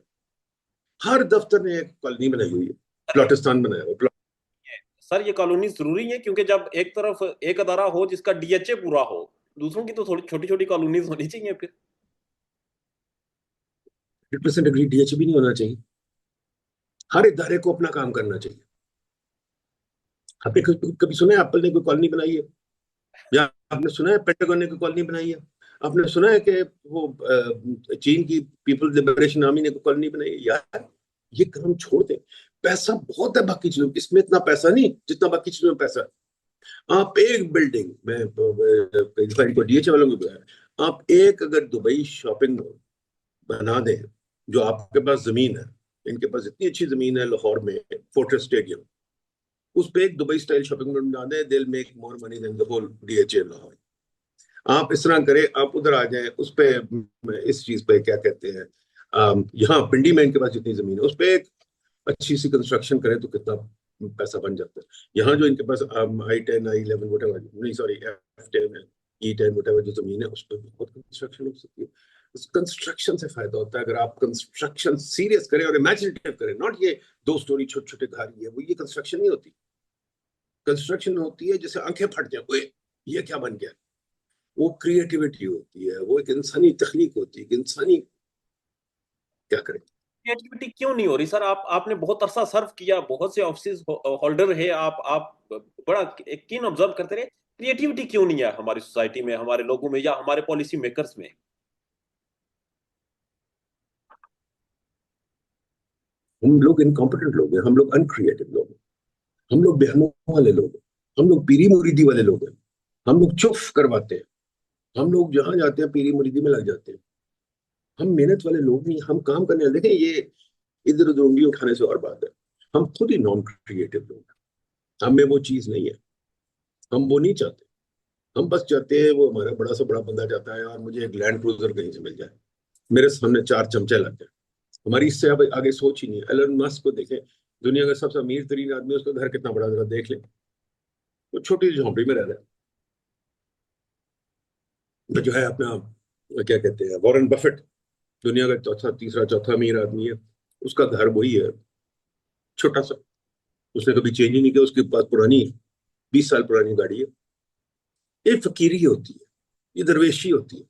हर दफ्तर ने एक कॉलोनी बनाई हुई है, प्लॉटिस्तान बनाया हुआ। सर ये कॉलोनी जरूरी है क्योंकि जब एक तरफ एक अदारा हो जिसका डीएचए पूरा हो, दूसरों की तो थोड़ी छोटी छोटी कॉलोनीज होनी चाहिए फिर। 100% अग्री, डीएच भी नहीं होना चाहिए। हर इदारे को अपना काम करना चाहिए। आपने कभी सुना है एप्पल ने कोई कॉलोनी बनाई है? या आपने सुना है पेंटागन ने कोई कॉलोनी बनाई है? आपने सुना है कि वो चीन की पीपल्स लिबरेशन आर्मी ने कोई कॉलोनी बनाई है? यार ये काम छोड़ दें। पैसा बहुत है बाकी चीजों, इसमें इतना पैसा नहीं जितना बाकी चीजों में पैसा है। आप एक बिल्डिंग में को डीएच वालों को बताया, आप एक अगर दुबई शॉपिंग मॉल बना दें, जो आपके पास जमीन है, इनके पास इतनी अच्छी जमीन है लाहौर में, फोर्ट्रेस स्टेडियम, उस पे एक दुबई स्टाइल शॉपिंग मॉल बना दें, they'll make more money than the whole DHA Lahore. आप इस तरह करें, आप उधर आ जाएं, उस पे इस चीज पे क्या कहते हैं, यहाँ पिंडी में इनके पास जितनी जमीन है उस पे एक अच्छी सी कंस्ट्रक्शन करें तो कितना पैसा बन जाता है। यहाँ जो इनके पास I10 I11 वोटेवर, नहीं सॉरी F10 है, E10 वोटेवर जो जमीन है उस पर बहुत कंस्ट्रक्शन हो सकती है। उस कंस्ट्रक्शन से फायदा होता है अगर आप कंस्ट्रक्शन सीरियस करें और इमेजिनेटिव करें, नॉट ये 2 स्टोरी छोटे छोटे घर, ये कंस्ट्रक्शन नहीं होती। कंस्ट्रक्शन होती है जैसे आंखें फट जाए, ये क्या बन गया। वो क्रिएटिविटी होती है, वो एक इंसानी तखलीक होती है कि इंसानी क्या करे। क्रिएटिविटी क्यों नहीं हो रही सर? आपने बहुत अरसा सर्व किया, बहुत से ऑफिस होल्डर है, आप बड़ा कीन ऑब्जर्व करते रहे, क्रिएटिविटी क्यों नहीं है हमारी सोसाइटी में, हमारे लोगों में, या हमारे पॉलिसी मेकर्स में? हम लोग इनकॉम्पिटेंट लोग हैं, हम लोग अनक्रिएटिव लोग हैं, हम लोग बहनों वाले लोग हैं, हम लोग पीरी मुरीदी वाले लोग हैं, हम लोग चुप करवाते हैं, हम लोग जहां जाते हैं पीरी मुरीदी में लग जाते हैं। हम मेहनत वाले लोग नहीं, हम काम करने वाले। देखें, ये इधर उधर उंगली उठाने से और बात है, हम खुद ही नॉन क्रिएटिव लोग हैं, हमें वो चीज नहीं है, हम वो नहीं चाहते। हम बस चाहते हैं वो हमारा बड़ा से बड़ा बंदा चाहता है, और मुझे एक लैंड क्रूजर कहीं से मिल जाए, मेरे सामने 4 चमचे लग जाए। हमारी इससे अब आगे सोच ही नहीं है। एलन मस्क को देखें, दुनिया का सबसे अमीर तरीन आदमी, उसका घर कितना बड़ा, जरा देख ले, वो छोटी सी झोंपड़ी में रह रहा है। जो है अपना क्या कहते हैं, वॉरेन बफेट, दुनिया का चौथा तीसरा चौथा अमीर आदमी है, उसका घर वही है, छोटा सा, उसने कभी चेंज ही नहीं किया, उसके पास पुरानी 20 साल पुरानी गाड़ी है। ये फकीरी होती है, ये दरवेशी होती है।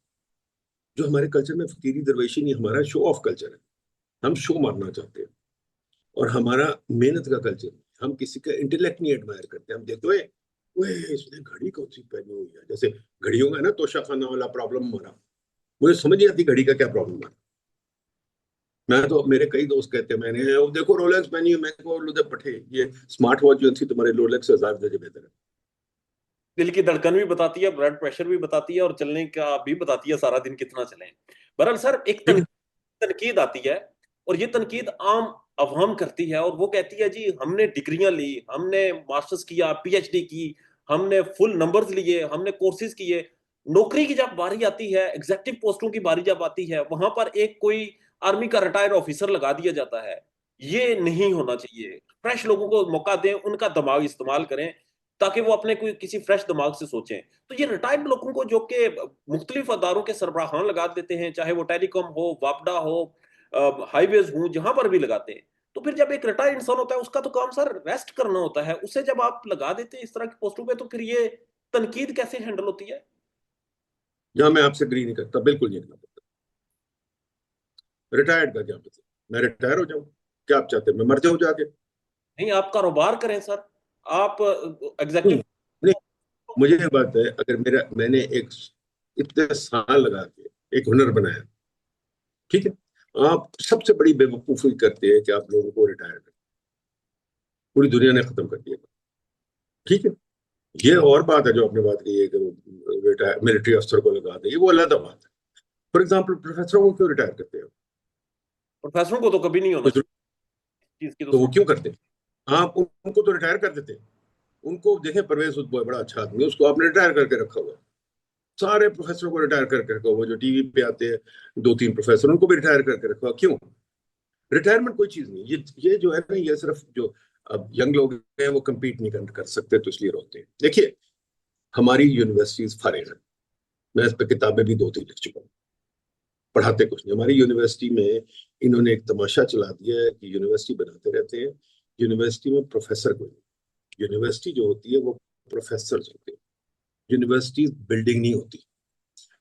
जो हमारे कल्चर में फकीरी दरवेशी नहीं, हमारा शो ऑफ कल्चर है, हम शो मारना चाहते हैं। और हमारा मेहनत का कल्चर, हम किसी का इंटेलेक्ट नहीं एडमायर करते, हम देखते हुए ओए इसने घड़ी कौन सी पहनी हुई है, जैसे घड़ियों का ना तोशा खाना वाला प्रॉब्लम हमारा, मुझे समझ नहीं आती घड़ी का क्या प्रॉब्लम है। मैं तो, मेरे कई दोस्त कहते हैं, मैंने वो देखो रोलेक्स पहनी है, मैं को लुदे पठे, ये स्मार्ट वॉच जो थी तुम्हारे रोलेक्स से 1000 बेहतर है। दिल की धड़कन भी बताती है, ब्लड प्रेशर भी बताती है, और चलने का भी बताती है, सारा दिन कितना चले। बहरहाल सर, एक ठीक है। तनकीद आती है, और ये तनकीद आम अवाम करती है, और वो कहती है जी हमने डिग्रियां ली, हमने मास्टर्स किया, पीएचडी की, हमने फुल नंबर्स लिए, हमने कोर्सेज किए, नौकरी की जब बारी आती है, एग्जेक्टिव पोस्टों की बारी जब आती है, वहां पर एक कोई आर्मी का रिटायर्ड ऑफिसर लगा दिया जाता है। ये नहीं होना चाहिए। फ्रेश लोगों को मौका दें, उनका दिमाग इस्तेमाल करें, ताकि वो अपने कोई किसी फ्रेश दिमाग से सोचें। तो ये रिटायर्ड लोगों को, जो कि मुख्तलिफ अदारोों के सरबराहान लगा देते हैं, चाहे वो टेलीकॉम हो, वापडा हो, हाईवेज हूँ, जहां पर भी लगाते हैं, तो फिर जब एक रिटायर्ड इंसान होता है, उसका तो काम सर रेस्ट करना होता है, उसे जब आप लगा देते हैं इस तरह की पोस्टों पे, तो फिर ये तनकीद कैसे हैंडल होती है? जहां मैं आपसे एग्री नहीं करता, बिल्कुल नहीं करता। रिटायर्ड का क्या मतलब, मैं रिटायर हो जाऊं? क्या आप चाहते हैं मैं मर जाऊं जाके? नहीं, आप कारोबार करें सर, आप नहीं, एग्जेक्टिव। नहीं, मुझे ये बात है, अगर मैंने एक इतने साल लगा के एक हुनर बनाया, ठीक है, आप सबसे बड़ी बेवकूफी करते हैं कि आप लोगों को रिटायर कर, पूरी दुनिया ने खत्म कर दिया, ठीक है। ये और बात है जो आपने बात की है कि रिटायर मिलिट्री अफसर को लगा दे, ये वो अलग बात है। फॉर एग्जाम्पल, प्रोफेसरों को क्यों रिटायर करते हैं? प्रोफेसरों को तो कभी नहीं होना चाहिए चीज की तो तो वो क्यों करते हैं? आप उनको तो रिटायर कर देते हैं। उनको देखें, परवेज उद्बोय बड़ा अच्छा आदमी है, उसको आपने रिटायर करके रखा हुआ है। सारे प्रोफेसरों को रिटायर करके रखा हुआ, जो टीवी पे आते हैं 2-3 प्रोफेसर, उनको भी रिटायर करके रखा हुआ। क्यों? रिटायरमेंट कोई चीज नहीं, ये जो है ना, ये सिर्फ जो अब यंग लोग हैं वो कम्पीट नहीं कर सकते तो इसलिए रोते हैं। देखिए, हमारी यूनिवर्सिटीज फारिग हैं, मैं इस पर किताबें भी 2-3 लिख चुका हूँ, पढ़ाते कुछ नहीं। हमारी यूनिवर्सिटी में इन्होंने एक तमाशा चला दिया है कि यूनिवर्सिटी बनाते रहते हैं, यूनिवर्सिटी में प्रोफेसर कोई नहीं। यूनिवर्सिटी जो होती है वो प्रोफेसर होते हैं, यूनिवर्सिटी बिल्डिंग नहीं होती।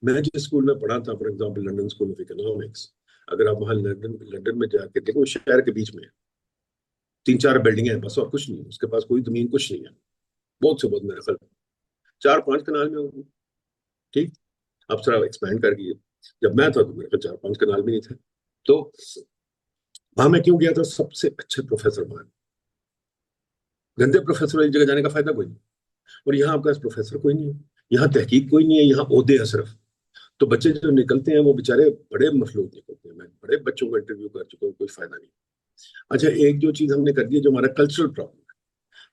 मैं जिस स्कूल में पढ़ा था, for example London school of economics, अगर आप वहां लंदन लंदन में जाके देखो, शहर के बीच में 3-4 बिल्डिंगें हैं बस, और कुछ नहीं, उसके पास कोई जमीन कुछ नहीं है, बहुत से बहुत, मेरे ख्याल 4-5 कनाल में होगी, ठीक। अब सर एक्सपैंड कर दिए, जब मैं था तो मेरे ख्याल 4-5 कनाल भी नहीं थे। तो वहां मैं क्यों गया था? सबसे अच्छे प्रोफेसर वहां, गंदे प्रोफेसर वाली जगह जाने का फायदा कोई नहीं। और यहाँ आपके पास प्रोफेसर कोई नहीं है, यहाँ तहकीक कोई नहीं है, यहाँ ओहदे हैं सिर्फ। तो बच्चे जो निकलते हैं वो बेचारे बड़े मफलूज निकलते हैं। मैं बड़े बच्चों को इंटरव्यू कर चुका हूँ, कोई फायदा नहीं। अच्छा, एक जो चीज हमने कर दी है, जो हमारा कल्चरल प्रॉब्लम है,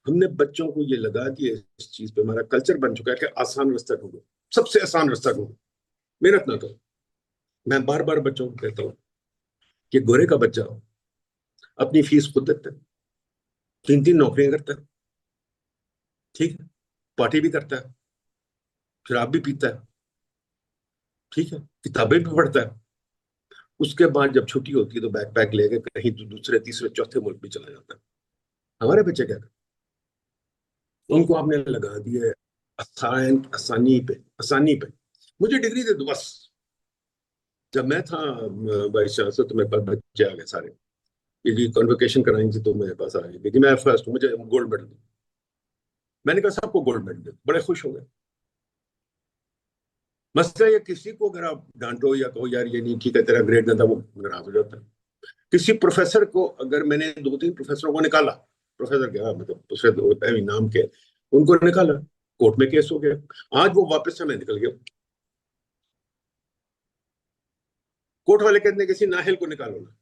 हमने बच्चों को ये लगा दिया इस चीज पे, हमारा कल्चर बन चुका है कि आसान रास्ता ढूंढो, सबसे आसान रास्ता ढूंढो, मेहनत ना करो। मैं बार बार बच्चों को कहता हूँ कि गोरे का बच्चा अपनी फीस खुद देता है, 3 3 नौकरियां करता है, ठीक है, पार्टी भी करता है, शराब भी पीता है, ठीक है, किताबें भी पढ़ता है। उसके बाद जब छुट्टी होती है तो बैग पैक लेके कहीं तो दूसरे तीसरे चौथे मुल्क भी चला जाता है। हमारे बच्चे क्या करते हैं? तो उनको आपने लगा दिया है आसानी पे, आसानी पे, मुझे डिग्री दे दो बस। जब मैं था वाइस चांसलर तो मेरे पास बच्चे आ गए सारे, ये जी कन्वोकेशन कराई थी तो मेरे पास आ गए, लेकिन मैं फर्स्ट हूँ, मुझे गोल्ड मेडल दो। मैंने कहा सबको गोल्ड मेडल दे, बड़े खुश हो गए। मसला ये, किसी को अगर आप डांटो या कहो यार ये नहीं ठीक है, तेरा ग्रेड गंदा, वो नाराज हो जाता है। किसी प्रोफेसर को अगर मैंने 2 3 प्रोफेसरों को निकाला, प्रोफेसर क्या मतलब प्रोफेसर होता है नाम के, उनको निकाला, कोर्ट में केस हो गया, आज वो वापस से मैं निकल गया। कोर्ट वाले कहते हैं किसी नाहल को निकालो ना।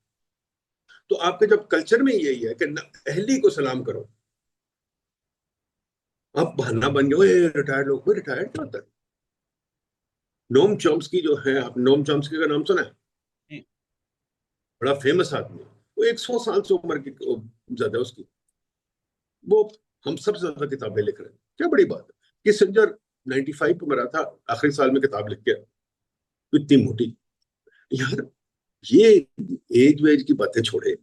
तो आपके जब कल्चर में यही है कि अहली को सलाम करो, आप बहाना बन गए रिटायर्ड लोग, रिटायर्ड क्या होता है? नोम चॉम्स्की जो है, आप नोम चॉम्स्की का नाम सुना है? जी, बड़ा फेमस आदमी है। वो 100 साल से उम्र की ज्यादा उसकी, वो हम सबसे ज्यादा किताबें लिख रहे हैं, क्या बड़ी बात है। किसिंजर 95 पे मरा था, आखिरी साल में किताब लिख के, इतनी मोटी। यार ये एज वेज की बातें छोड़े,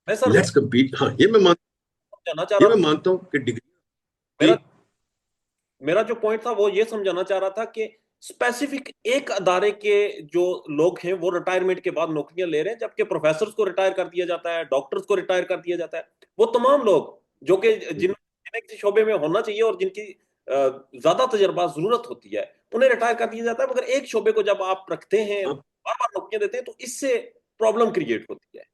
मैं सर लेट्स कम्पीट। हाँ, समझाना चाह ये रहा मैं था। मानता हूँ कि डिग्री मेरा की। मेरा जो पॉइंट था वो ये समझाना चाह रहा था कि स्पेसिफिक एक अदारे के जो लोग हैं वो रिटायरमेंट के बाद नौकरियां ले रहे हैं, जबकि प्रोफेसर्स को रिटायर कर दिया जाता है, डॉक्टर्स को रिटायर कर दिया जाता है। वो तमाम लोग जो कि जिन्हें किसी शोबे में होना चाहिए और जिनकी ज्यादा तजर्बा जरूरत होती है, उन्हें रिटायर कर दिया जाता है। मगर एक शोबे को जब आप रखते हैं, आप, बार बार नौकरियां देते हैं, तो इससे प्रॉब्लम क्रिएट होती है।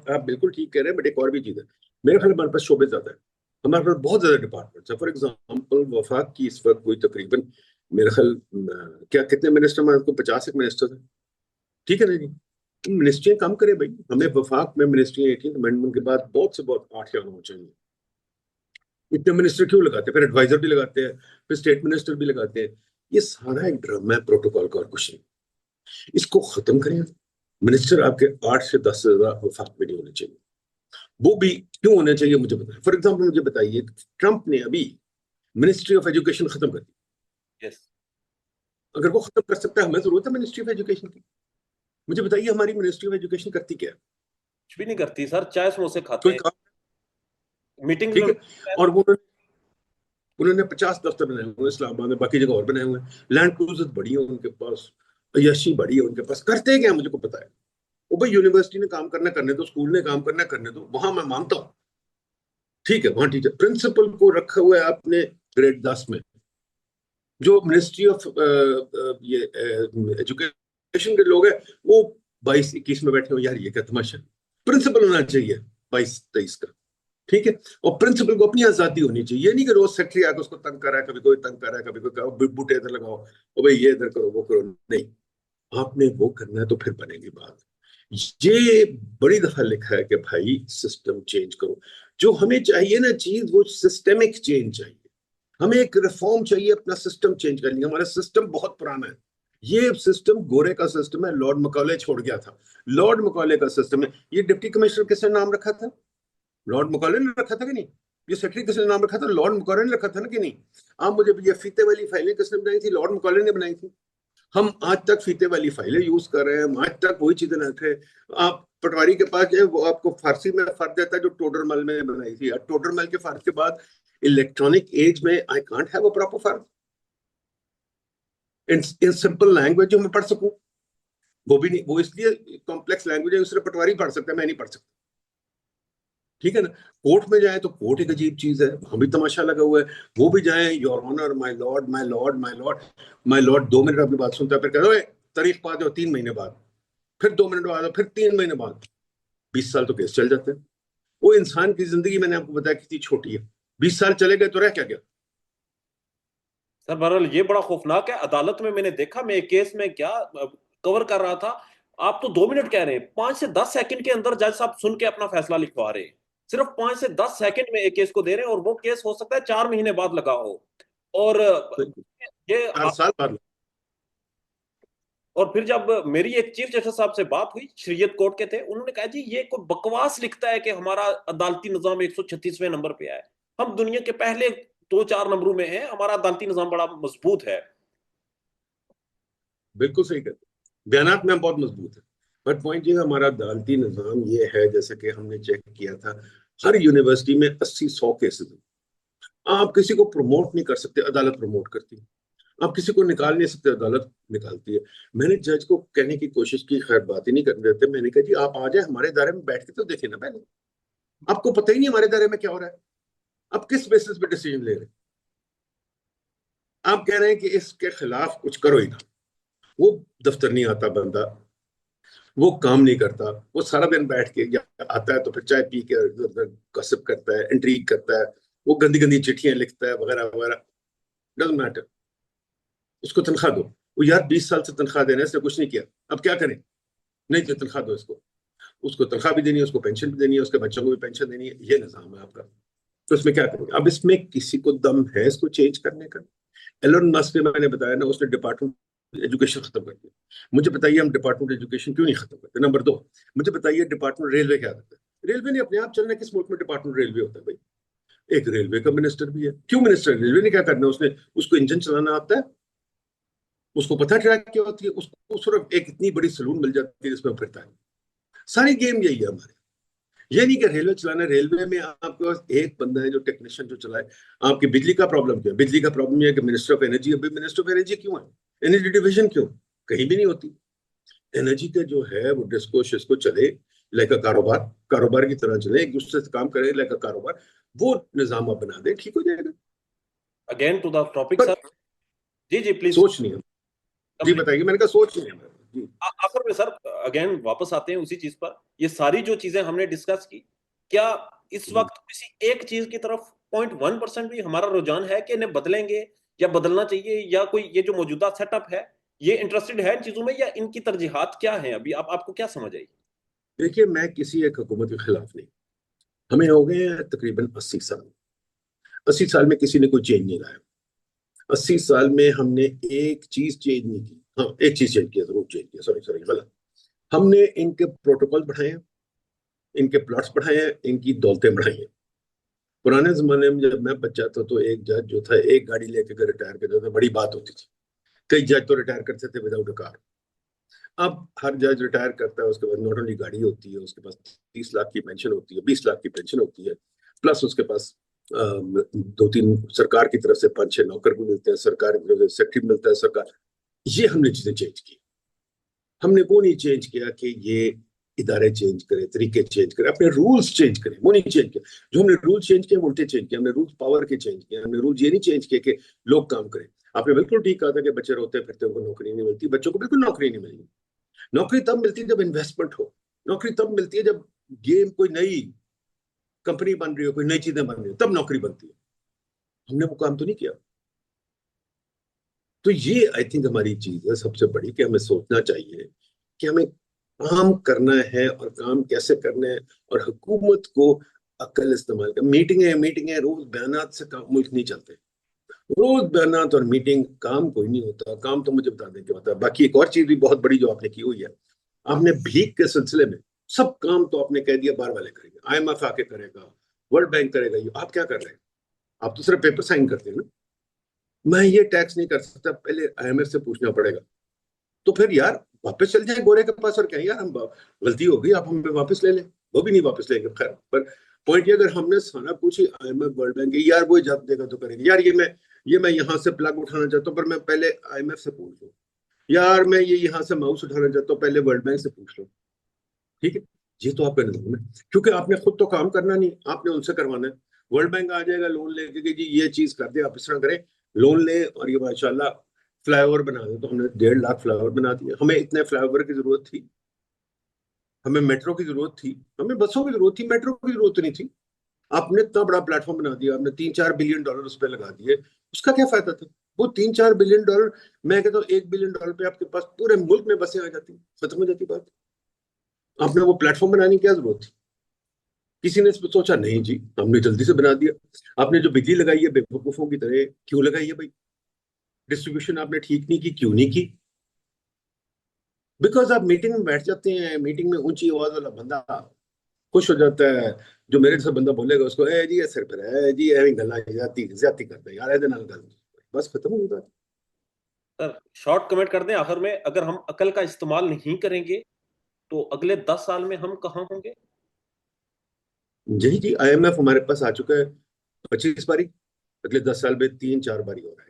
आप बिल्कुल ठीक कह रहे हैं, बट एक और भी चीज है। मेरे ख्याल में हमारे पास शोबे ज्यादा है, हमारे पास बहुत ज्यादा डिपार्टमेंट है। फॉर एग्जाम्पल वफाक की इस वक्त कोई तकरीबन, मेरे ख्याल क्या कितने मिनिस्टर में, आपको 50 एक मिनिस्टर है, ठीक है ना जी? मिनिस्ट्रियां काम करें भाई, हमें वफाक में मिनिस्ट्री 18 अमेंडमेंट के बाद बहुत से बहुत 8 या 9 चाहिए। इतने मिनिस्टर क्यों लगाते हैं? फिर एडवाइजर भी लगाते हैं, फिर स्टेट मिनिस्टर भी लगाते हैं। ये सारा एक ड्रामा है प्रोटोकॉल का और कुछ नहीं। इसको खत्म करें। मिनिस्टर आपके 8 से 10 से ज्यादा वफाक में नहीं होने चाहिए। वो भी क्यों होने चाहिए मुझे बताएं। फॉर एग्जाम्पल मुझे बताइए, ट्रंप ने अभी मिनिस्ट्री ऑफ एजुकेशन खत्म कर दी। यस। अगर वो खत्म कर सकता है, हमें जरूरत है मिनिस्ट्री ऑफ एजुकेशन की? मुझे बताइए हमारी मिनिस्ट्री ऑफ एजुकेशन करती क्या है? कुछ भी नहीं करती सर, चाय समोसे खाते कोई हैं, काम? मीटिंग्स में ठीक है। मिलते हैं। और वो उन्होंने 50 दफ्तर बनाए हुए हैं इस्लामाबाद में, बाकी जगह और बनाए हुए हैं। लैंड क्रूजर बड़ी है उनके पास, अय्याशी बड़ी है उनके पास, करते क्या मुझे को पता है। वो भाई यूनिवर्सिटी ने काम करना करने दो, स्कूल ने काम करना करने दो, वहां मैं मानता हूँ, ठीक है, वहां टीचर प्रिंसिपल को रखा हुआ है आपने ग्रेड 10 में। जो मिनिस्ट्री ऑफ ये एजुकेशन के लोग हैं, वो 22 21 में बैठे हो। यार ये क्या तमाशा है? प्रिंसिपल होना चाहिए 22 23 का, ठीक है। और प्रिंसिपल को अपनी आजादी होनी चाहिए, ये नहीं कि रोज सेक्रेटरी आकर उसको तंग कर रहा है, कभी कोई तंग कर रहा है, कभी कोई कहो बूटे इधर लगाओ, ओ भाई ये इधर करो वो करो, नहीं। आपने वो करना है तो फिर बनेगी बात। ये बड़ी दफा लिखा है कि भाई सिस्टम चेंज करो। जो हमें चाहिए ना चीज, वो सिस्टेमिक चेंज चाहिए। हमें एक रिफॉर्म चाहिए, अपना सिस्टम चेंज कर लिया। हमारा सिस्टम बहुत पुराना है। ये सिस्टम गोरे का सिस्टम है, लॉर्ड मकौले छोड़ गया था। लॉर्ड मकौले का सिस्टम है। ये डिप्टी कमिश्नर किसने नाम रखा था? लॉर्ड मकौले ने रखा था कि नहीं? ये सेक्रेटरी किसने नाम रखा था? लॉर्ड मकौले ने रखा था ना कि नहीं? आप मुझे, ये फीते वाली फाइलें किसने बनाई थी? लॉर्ड मकौले ने बनाई थी। हम आज तक फीते वाली फाइलें यूज कर रहे हैं, हम आज तक वही चीजें रख रहे हैं। आप पटवारी के पास जाए, वो आपको फारसी में फर्ज देता है जो टोडरमल में बनाई थी। टोडरमल के फर्ज के बाद इलेक्ट्रॉनिक एज में I can't have a proper फर्ज इन सिंपल लैंग्वेज जो मैं पढ़ सकूं। वो भी नहीं, वो इसलिए कॉम्प्लेक्स लैंग्वेज है, उसने पटवारी पढ़ सकता है, मैं नहीं पढ़ सकता, ठीक है ना। कोर्ट में जाए तो कोर्ट एक अजीब चीज है, वहां भी तमाशा लगा हुआ है। वो भी जाए, your honour, my lord, my lord, my lord, my lord, 2 minute अपनी बात सुनता है, फिर कहता है तारीख पा दो 3 महीने बाद, फिर 2 मिनट बाद, फिर 3 महीने बाद, 20 साल तो केस चल जाते हैं। वो इंसान की जिंदगी मैंने आपको बताया कितनी छोटी है, 20 साल चले गए तो रह क्या गया। सर बहरहाल ये बड़ा खौफनाक है। अदालत में मैंने देखा, मैं एक केस में क्या कवर कर रहा था, आप तो 2 मिनट कह रहे हैं, 5 से 10 सेकंड के अंदर जज साहब सुन के अपना फैसला लिखवा रहे हैं। सिर्फ 5 से 10 सेकंड में एक केस को दे रहे हैं, और वो केस हो सकता है 4 महीने बाद लगा हो। और ये, 4 साल बाद। और फिर जब मेरी एक चीफ जस्टिस साहब से बात हुई, शरीयत कोर्ट के थे, उन्होंने कहा जी ये कोई बकवास लिखता है कि हमारा अदालती निजाम 136वें नंबर पे है। हम दुनिया के पहले 2-4 नंबरों में हैं, हमारा अदालती निजाम बड़ा मजबूत है। बिल्कुल सही कहते हैं, बयानात में हम बहुत मजबूत है। बट पॉइंट ये है, हमारा अदालती निज़ाम ये है, जैसे कि हमने चेक किया था, हर यूनिवर्सिटी में 80-100 केसेस हैं। आप किसी को प्रमोट नहीं कर सकते, अदालत प्रमोट करती है। आप किसी को निकाल नहीं सकते, अदालत निकालती है। मैंने जज को कहने की कोशिश की, खैर बात ही नहीं करने देते। मैंने कहा जी आप आ जाए हमारे दायरे में बैठ के तो देखे ना पहले, आपको पता ही नहीं हमारे दायरे में क्या हो रहा है, आप किस बेसिस पे डिसीजन ले रहे हैं। आप कह रहे हैं कि इसके खिलाफ कुछ करो ही ना। वो दफ्तर नहीं आता बंदा, वो काम नहीं करता, वो सारा दिन बैठ के या आता है तो फिर चाय पी के गसिप करता है, इंट्रीग करता है, वो गंदी गंदी चिट्ठियां लिखता है वगैरह वगैरह। डजंट मैटर, उसको तनख्वाह दो। वो यार 20 साल से तनख्वाह देने इसने कुछ नहीं किया, अब क्या करें। नहीं तो तनख्वाह दो इसको, उसको तनख्वाह भी देनी है, उसको पेंशन भी देनी है, उसके बच्चों को भी पेंशन देनी है। ये निजाम है आपका। तो इसमें क्या करेंगे। अब इसमें किसी को दम है इसको चेंज करने का। एलोन मस्क ने, मैंने बताया ना, उसने डिपार्टमेंट एजुकेशन खत्म कर दिया। मुझे बताइए हम डिपार्टमेंट एजुकेशन क्यों नहीं खत्म करते। नंबर 2, मुझे बताइए डिपार्टमेंट रेलवे क्या करता है। रेलवे ने अपने आप चलना है, किस मुल्क में डिपार्टमेंट रेलवे होता है भाई। एक रेलवे का मिनिस्टर भी है, क्यों मिनिस्टर, रेलवे ने क्या करना है, उसने, उसको इंजन चलाना आता है, उसको पता है ट्रैक क्या होती है, उसको सिर्फ एक इतनी बड़ी सलून मिल जाती है जिसमें फिरता है। सारी गेम यही है हमारे। ये नहीं कि रेलवे चलाना, रेलवे में आपके पास एक बंदा है जो टेक्नीशियन जो चलाए। आपकी बिजली का प्रॉब्लम क्या है, बिजली का प्रॉब्लम यह है कि मिनिस्टर ऑफ एनर्जी, अभी मिनिस्टर ऑफ एनर्जी क्यों है, एनर्जी डिविजन क्यों, कहीं भी नहीं होती। एनर्जी का जो है वो डिस्को शिस्को चले, लाइक कारोबार, कारोबार की तरह चले, एक दूसरे से काम करे लाइक कारोबार। वो निजाम आप बना दे, ठीक हो जाएगा। अगेन टू द टॉपिक पर सर। जी जी प्लीज सोच नहीं है। जी कंप्लीट। बताइए, मैंने कहा सोच नहीं है जी। आखिर में सर, अगेन वापस आते हैं उसी चीज पर। ये सारी जो चीजें हमने डिस्कस की, क्या इस वक्त किसी एक चीज की तरफ 0.1% भी हमारा रुझान है कि इन्हें बदलेंगे या बदलना चाहिए, या कोई ये जो मौजूदा सेटअप है ये इंटरेस्टेड है इन चीजों में, या इनकी तरजीहात क्या है अभी, आपको क्या समझ आई? देखिए, मैं किसी एक हुकूमत के खिलाफ नहीं। हमें हो गए हैं तकरीबन 80 साल। 80 साल में किसी ने कोई चेंज नहीं लाया। 80 साल में हमने एक चीज चेंज नहीं की। हाँ, एक चीज चेंज किया, जरूर चेंज किया, सॉरी सॉरी गलत। हमने इनके प्रोटोकॉल बढ़ाए हैं, इनके प्लॉट्स बढ़ाए हैं, इनकी दौलतें बढ़ाई हैं। पुराने जमाने में जब मैं बच्चा था तो एक जज जो था, एक गाड़ी लेके अगर रिटायर करता था बड़ी बात होती थी। कई जज तो रिटायर करते थे विदाउट अ कार। अब हर जज रिटायर करता है, उसके बाद नॉट ओनली गाड़ी होती है, उसके पास 30 लाख की पेंशन होती है, 20 लाख की पेंशन होती है, प्लस उसके पास 2-3 सरकार की तरफ से 5-6 नौकर भी मिलते हैं, सरकार की तरफ से सेक्रेटरी मिलता है सरकार। ये हमने चीजें चेंज की। हमने वो नहीं चेंज किया कि ये इदारे चेंज करें, तरीके चेंज करें, अपने रूल्स चेंज करें, वो नहीं चेंज किया। जो हमने रूल चेंज किए उल्टे चेंज किए। हमने रूल्स पावर के चेंज किए, हमने रूल ये नहीं चेंज किए कि लोग काम करें। आपने बिल्कुल ठीक कहा था कि बच्चे रोते फिरते उनको नौकरी नहीं मिलती। बच्चों को बिल्कुल नौकरी नहीं मिलेगी। नौकरी तब मिलती है जब इन्वेस्टमेंट हो। नौकरी तब मिलती है जब गेम, कोई नई कंपनी बन रही हो, कोई नई चीजें बन रही हो, तब नौकरी बनती है। हमने वो काम तो नहीं किया। तो ये आई थिंक हमारी चीज है सबसे बड़ी, कि हमें सोचना चाहिए कि हमें काम करना है और काम कैसे करना है। और हुकूमत को अक्ल इस्तेमाल कर, मीटिंग है, रोज बयानात से काम, मुल्क नहीं चलते। रोज बयानात और मीटिंग, काम कोई नहीं होता। काम तो मुझे बता दें क्या होता है। बाकी एक और चीज भी बहुत बड़ी जो आपने की हुई है, आपने भीख के सिलसिले में सब काम तो आपने कह दिया बाहर वाले करेंगे, IMF आके करेगा, वर्ल्ड बैंक करेगा। ये आप क्या कर रहे हैं, आप तो सिर्फ पेपर साइन करते हैं ना। मैं ये टैक्स नहीं कर सकता, पहले IMF से पूछना पड़ेगा। तो फिर यार वापस चल जाए गोरे के पास और कहें यार हम, गलती हो गई, आप हमें वापस ले लें। वो भी नहीं वापस लेंगे। खैर, पर पॉइंट ये, अगर हमने सारा कुछ ही IMF वर्ल्ड बैंक, यार वो इजाजत देगा तो करेंगे। यार ये मैं यहाँ से प्लग उठाना चाहता हूँ, पर मैं पहले IMF से पूछ लूँ। यार मैं ये यहाँ से माउस उठाना चाहता हूँ, पहले वर्ल्ड बैंक से पूछ लो। ठीक है, ये तो आपका निजाम है, क्योंकि आपने खुद तो काम करना नहीं, आपने उनसे करवाना है। वर्ल्ड बैंक आ जाएगा लोन लेके कि जी ये चीज कर दे, आप इस तरह करें, लोन ले, और ये माशाल्लाह फ्लाईओवर बना दे। तो हमने 1.5 लाख फ्लाईओवर बना दिए। हमें इतने फ्लाईओवर की जरूरत थी? हमें मेट्रो की जरूरत थी, हमें बसों की जरूरत थी, मेट्रो की जरूरत नहीं थी। आपने इतना बड़ा प्लेटफॉर्म बना दिया, आपने 3-4 बिलियन डॉलर उस पर लगा दिए, उसका क्या फायदा था? वो 3-4 बिलियन डॉलर, मैं कहता हूँ $1 बिलियन पे आपके पास पूरे मुल्क में बसें आ जाती, खत्म हो जाती बात। आपने वो प्लेटफॉर्म बनाने की क्या जरूरत थी? किसी ने इस पर सोचा नहीं जी, हमने जल्दी से बना दिया। आपने जो बिजली लगाई है बेवकूफों की तरह क्यों लगाई है भाई? डिस्ट्रीब्यूशन आपने ठीक नहीं की, क्यों नहीं की? बिकॉज आप मीटिंग में बैठ जाते हैं, मीटिंग में ऊंची आवाज वाला बंदा खुश हो जाता है, जो मेरे जैसा बंदा बोलेगा उसको ए जी ये सिर पर है जी, ऐਵੇਂ गल्ला ज्यादती करते हैं यार, ਇਹਦੇ ਨਾਲ ਗੱਲ बस खत्म हो गई। सर शॉर्ट कमेंट कर दें आखिर में, अगर हम अकल का इस्तेमाल नहीं करेंगे तो अगले 10 साल में हम कहाँ होंगे? जी जी, IMF हमारे पास आ चुका है 25 बारी, अगले 10 साल में 3-4 बारी हो रहा है।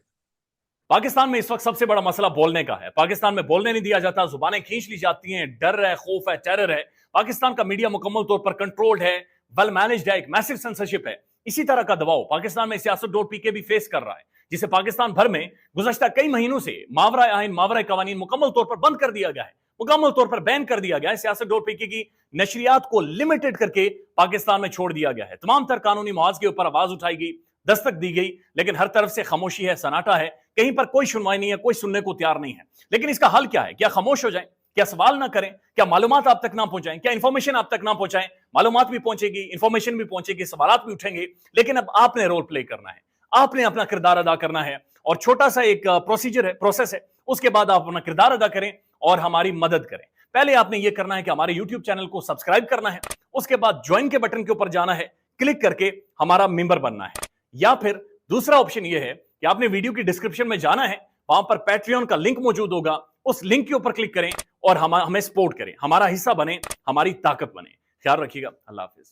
पाकिस्तान में इस वक्त सबसे बड़ा मसला बोलने का है। पाकिस्तान में बोलने नहीं दिया जाता, जुबानें खींच ली जाती हैं, डर है, खौफ है, टेरर है। पाकिस्तान का मीडिया मुकम्मल तौर पर कंट्रोल्ड है, वेल मैनेज्ड है, एक मैसिव सेंसरशिप है। इसी तरह का दबाव पाकिस्तान में सियासत.pk भी फेस कर रहा है, जिसे पाकिस्तान भर में गुज़श्ता कई महीनों से मावरा आइन, मावरा कवानीन मुकम्मल तौर पर बंद कर दिया गया है, मुकम्मल तौर पर बैन कर दिया गया है। सियासत.pk की नशरियात को लिमिटेड करके पाकिस्तान में छोड़ दिया गया है। तमाम तर कानूनी मुआवजे के ऊपर आवाज उठाई गई, दस्तक दी गई, लेकिन हर तरफ से खामोशी है, सन्नाटा है, कहीं पर कोई सुनवाई नहीं है, कोई सुनने को तैयार नहीं है। लेकिन इसका हल क्या है? क्या खामोश हो जाएं? क्या सवाल ना करें? क्या मालूमात आप तक ना पहुंचाएं? क्या इंफॉर्मेशन आप तक ना पहुंचाएं? मालूमात भी पहुंचेगी, इंफॉर्मेशन भी पहुंचेगी, सवालात भी उठेंगे, लेकिन अब आपने रोल प्ले करना है, आपने अपना किरदार अदा करना है। और छोटा सा एक प्रोसीजर है, प्रोसेस है, उसके बाद आप अपना किरदार अदा करें और हमारी मदद करें। पहले आपने यह करना है कि हमारे यूट्यूब चैनल को सब्सक्राइब करना है, उसके बाद ज्वाइन के बटन के ऊपर जाना है, क्लिक करके हमारा मेंबर बनना है। या फिर दूसरा ऑप्शन यह है कि आपने वीडियो की डिस्क्रिप्शन में जाना है, वहां पर पैट्रियन का लिंक मौजूद होगा, उस लिंक के ऊपर क्लिक करें और हमें सपोर्ट करें, हमारा हिस्सा बने, हमारी ताकत बने। ख्याल रखिएगा। अल्लाह हाफिज।